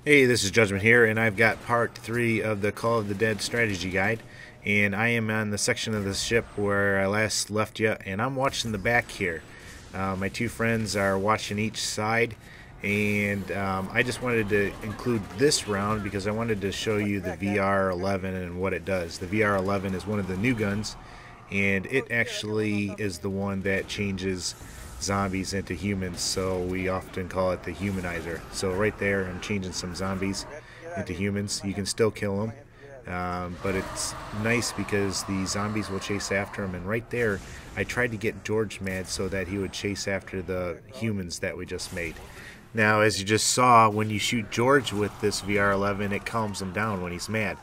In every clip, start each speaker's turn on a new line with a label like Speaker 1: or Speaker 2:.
Speaker 1: Hey, this is Judgment here, and I've got part 3 of the Call of the Dead strategy guide, and I am on the section of the ship where I last left you, and I'm watching the back here. My two friends are watching each side, and I just wanted to include this round because I wanted to show you the VR-11 and what it does. The VR-11 is one of the new guns, and it actually is the one that changes zombies into humans, so we often call it the humanizer. So right there I'm changing some zombies into humans. You can still kill them, but it's nice because the zombies will chase after them, and right there I tried to get George mad so that he would chase after the humans that we just made. Now, as you just saw, when you shoot George with this VR-11, it calms him down when he's mad.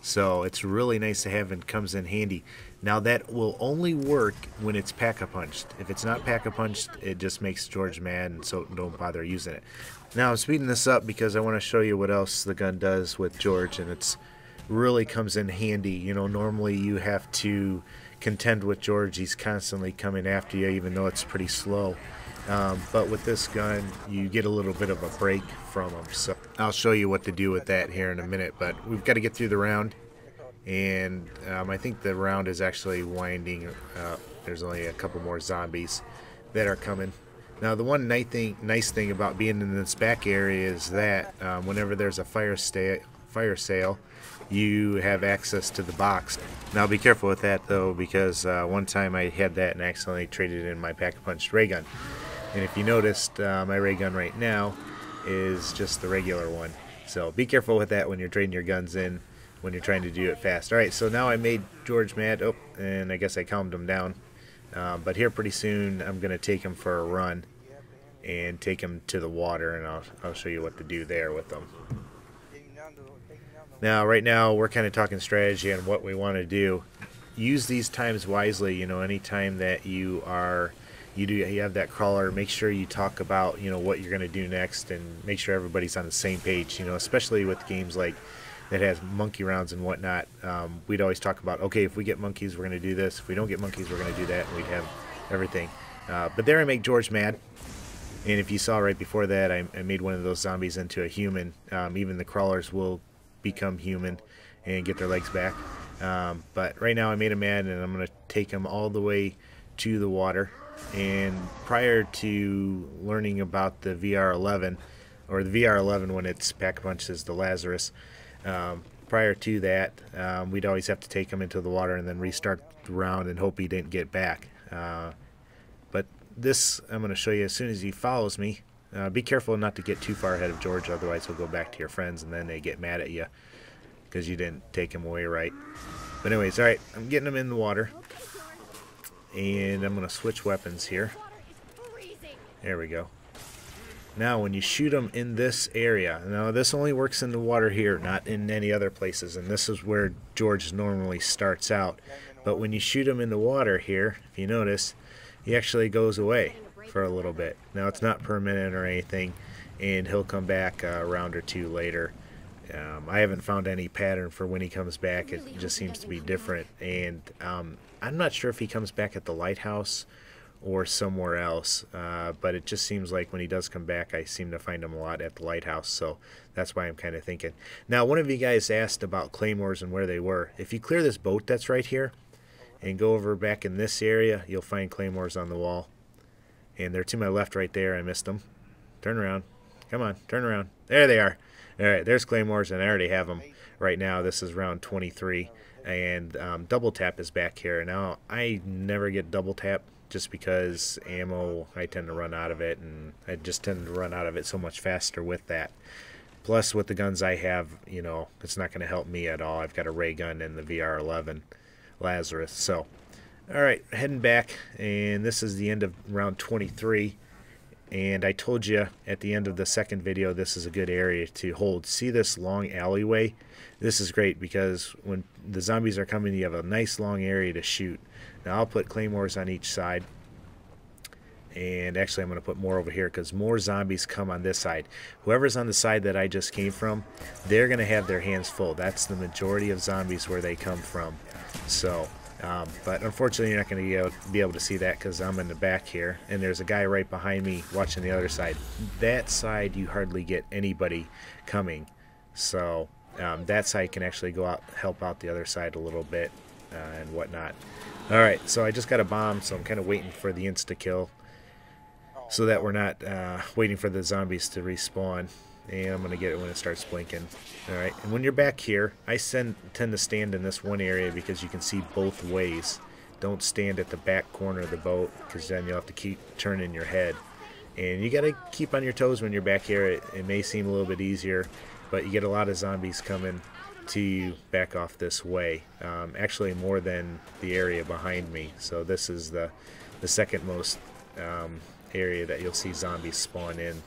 Speaker 1: So it's really nice to have, and comes in handy. Now that will only work when it's pack-a-punched. If it's not pack-a-punched, it just makes George mad, and so don't bother using it. Now I'm speeding this up because I want to show you what else the gun does with George, and it's really comes in handy. You know, normally you have to contend with George. He's constantly coming after you, even though it's pretty slow. But with this gun, you get a little bit of a break from him. So I'll show you what to do with that here in a minute. But we've got to get through the round, and I think the round is actually winding. There's only a couple more zombies that are coming. Now, the one nice thing about being in this back area is that whenever there's a fire sale, you have access to the box. Now be careful with that though, because one time I had that and accidentally traded in my pack-a-punched ray gun. And if you noticed, my ray gun right now is just the regular one. So be careful with that when you're trading your guns in, when you're trying to do it fast. Alright, so now I made George mad. Oh, and I guess I calmed him down. But here pretty soon I'm going to take him for a run and take him to the water, and I'll show you what to do there with them. Now, right now we're kind of talking strategy and what we want to do. Use these times wisely. You know, anytime that you have that crawler, make sure you talk about, you know, what you're going to do next, and make sure everybody's on the same page. You know, especially with games like that has monkey rounds and whatnot. We'd always talk about, okay, if we get monkeys, we're going to do this. If we don't get monkeys, we're going to do that, and we'd have everything. But there I make George mad. And if you saw right before that, I made one of those zombies into a human. Even the crawlers will become human and get their legs back. But right now I made him mad, and I'm going to take him all the way to the water. And prior to learning about the VR-11, or the VR-11 when it's pack-a-punch is the Lazarus, prior to that, we'd always have to take him into the water and then restart the round and hope he didn't get back. But this I'm going to show you as soon as he follows me. Be careful not to get too far ahead of George, otherwise he'll go back to your friends and then they get mad at you because you didn't take him away right. But anyways, alright, I'm getting him in the water, and I'm going to switch weapons here. There we go. Now when you shoot them in this area, now this only works in the water here, not in any other places, and this is where George normally starts out. But when you shoot him in the water here, if you notice, he actually goes away for a little bit. Now it's not permanent or anything, and he'll come back a round or two later. I haven't found any pattern for when he comes back. It just seems to be different, and I'm not sure if he comes back at the lighthouse or somewhere else, but it just seems like when he does come back, I seem to find him a lot at the lighthouse, so that's why I'm kind of thinking. Now, one of you guys asked about claymores and where they were. If you clear this boat that's right here and go over back in this area, you'll find claymores on the wall. And they're to my left right there. I missed them. Turn around. Come on, turn around. There they are. Alright, there's claymores, and I already have them right now. This is round 23, and double tap is back here. Now, I never get double tap just because ammo, I tend to run out of it, and I just tend to run out of it so much faster with that. Plus, with the guns I have, you know, it's not going to help me at all. I've got a ray gun and the VR-11 Lazarus. So, alright, heading back, and this is the end of round 23. And I told you at the end of the second video, this is a good area to hold. See this long alleyway? This is great because when the zombies are coming, you have a nice long area to shoot. Now I'll put claymores on each side. And actually I'm going to put more over here because more zombies come on this side. Whoever's on the side that I just came from, they're going to have their hands full. That's the majority of zombies where they come from. So But unfortunately, you're not going to be able to see that because I'm in the back here, and there's a guy right behind me watching the other side. That side, you hardly get anybody coming, so that side can actually go out, help out the other side a little bit and whatnot. All right, so I just got a bomb, so I'm kind of waiting for the insta-kill so that we're not waiting for the zombies to respawn. And I'm going to get it when it starts blinking. Alright, and when you're back here, I tend to stand in this one area because you can see both ways. Don't stand at the back corner of the boat because then you'll have to keep turning your head. And you got to keep on your toes when you're back here. It may seem a little bit easier, but you get a lot of zombies coming to you back off this way. Actually more than the area behind me. So this is the second most area that you'll see zombies spawn in.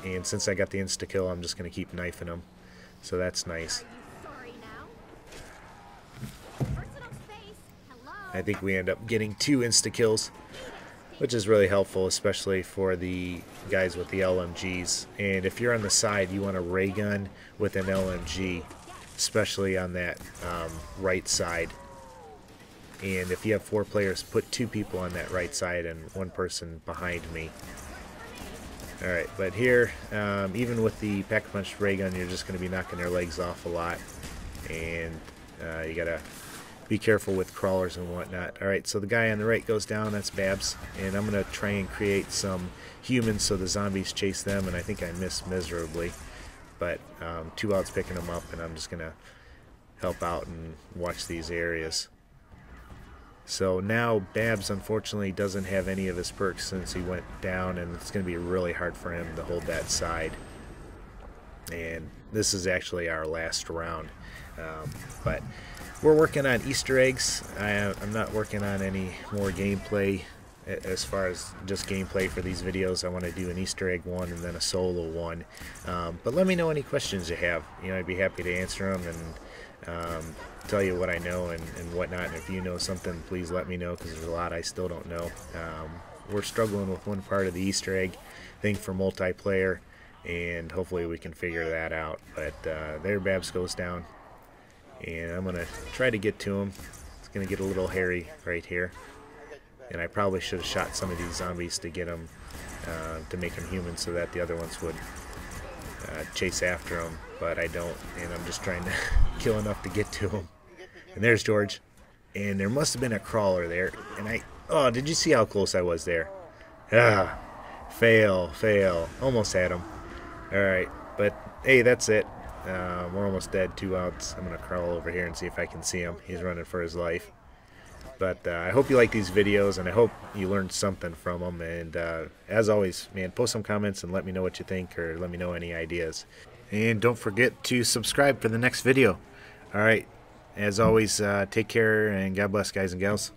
Speaker 1: And since I got the insta-kill, I'm just going to keep knifing them. So that's nice. I think we end up getting 2 insta-kills, which is really helpful, especially for the guys with the LMGs. And if you're on the side, you want a ray gun with an LMG, especially on that right side. And if you have 4 players, put 2 people on that right side and 1 person behind me. Alright, but here, even with the pack-a-punch ray gun, you're just going to be knocking their legs off a lot. And you got to be careful with crawlers and whatnot. Alright, so the guy on the right goes down, that's Babs. And I'm going to try and create some humans so the zombies chase them, and I think I missed miserably. But 2 outs picking them up, and I'm just going to help out and watch these areas. So now Babs unfortunately doesn't have any of his perks since he went down, and it's going to be really hard for him to hold that side. And this is actually our last round. But we're working on Easter eggs. I'm not working on any more gameplay as far as just gameplay for these videos. I want to do an Easter egg one and then a solo one. But let me know any questions you have. I'd be happy to answer them and tell you what I know and whatnot. And if you know something, please let me know, because there's a lot I still don't know. We're struggling with one part of the Easter egg thing for multiplayer, and hopefully we can figure that out. But there Babs goes down, and I'm going to try to get to him. It's going to get a little hairy right here, and I probably should have shot some of these zombies to get them to make them human so that the other ones would chase after him, but I don't, and I'm just trying to kill enough to get to him. And there's George, and there must have been a crawler there, and oh, did you see how close I was there? Fail, almost had him. Alright, but hey, that's it. We're almost dead, 2 outs. I'm going to crawl over here and see if I can see him. He's running for his life. But I hope you like these videos, and I hope you learned something from them. And as always, man, post some comments and let me know what you think, or let me know any ideas. And don't forget to subscribe for the next video. Alright, as always, take care and God bless, guys and gals.